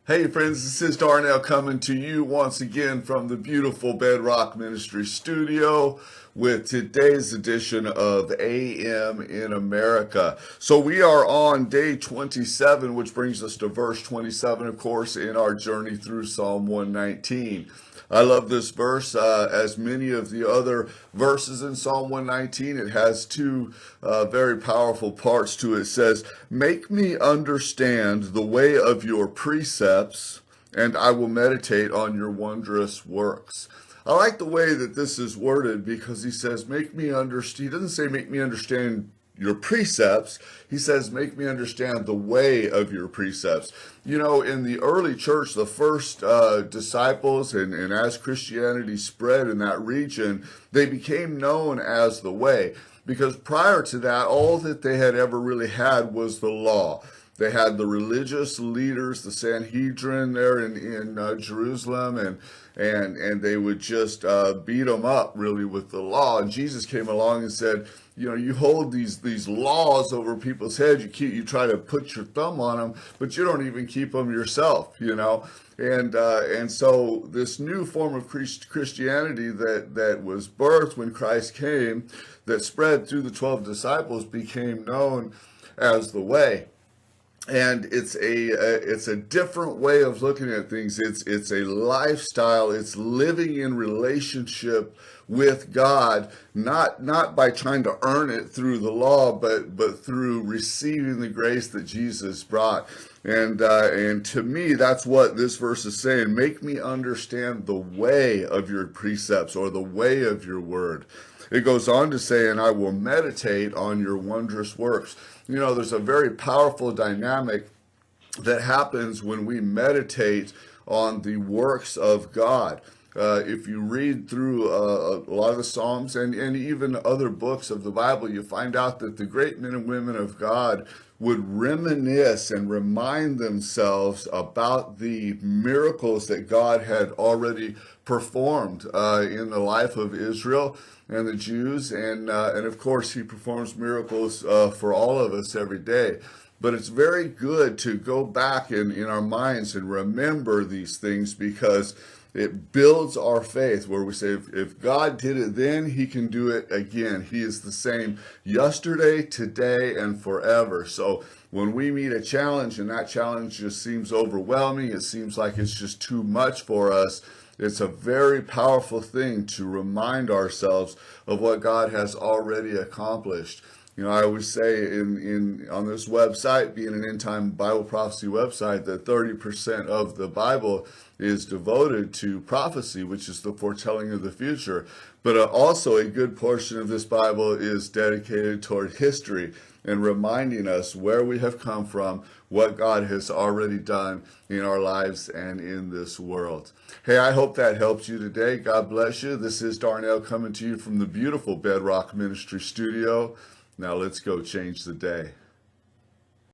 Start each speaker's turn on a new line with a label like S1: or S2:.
S1: Hey friends, this is Darnell coming to you once again from the beautiful Bedrock Ministry studio with today's edition of AM in America. So we are on day 27, which brings us to verse 27, of course, in our journey through Psalm 119. I love this verse, as many of the other verses in Psalm 119. It has two very powerful parts to it. It says, "Make me understand the way of your precepts, and I will meditate on your wondrous works." I like the way that this is worded because he says, "Make me understand." He doesn't say, "Make me understand your precepts." He says, "Make me understand the way of your precepts." You know, in the early church, the first disciples, and as Christianity spread in that region, they became known as the way. Because prior to that, all that they had ever really had was the law. They had the religious leaders, the Sanhedrin there in Jerusalem, and they would just beat them up really with the law. And Jesus came along and said, you know, you hold these laws over people's heads. You try to put your thumb on them, but you don't even keep them yourself. You know, and so this new form of Christianity that was birthed when Christ came, that spread through the 12 disciples, became known as the way. And it's a different way of looking at things. It's a lifestyle. It's living in relationship with God, not by trying to earn it through the law, but through receiving the grace that Jesus brought. And to me, that's what this verse is saying. Make me understand the way of your precepts, or the way of your word. It goes on to say, "And I will meditate on your wondrous works." You know, there's a very powerful dynamic that happens when we meditate on the works of God. If you read through a lot of the Psalms and even other books of the Bible, you find out that the great men and women of God would reminisce and remind themselves about the miracles that God had already performed in the life of Israel and the Jews, and of course he performs miracles for all of us every day. But it's very good to go back in our minds and remember these things, because it builds our faith, where we say, if God did it then, he can do it again. He is the same yesterday, today, and forever. So when we meet a challenge and that challenge just seems overwhelming, it seems like it's just too much for us, it's a very powerful thing to remind ourselves of what God has already accomplished. You know, I always say in on this website, being an end time Bible prophecy website, that 30% of the Bible is devoted to prophecy, which is the foretelling of the future. But also a good portion of this Bible is dedicated toward history and reminding us where we have come from, what God has already done in our lives and in this world. Hey, I hope that helps you today. God bless you. This is Darnell coming to you from the beautiful Bedrock Ministry studio. Now let's go change the day.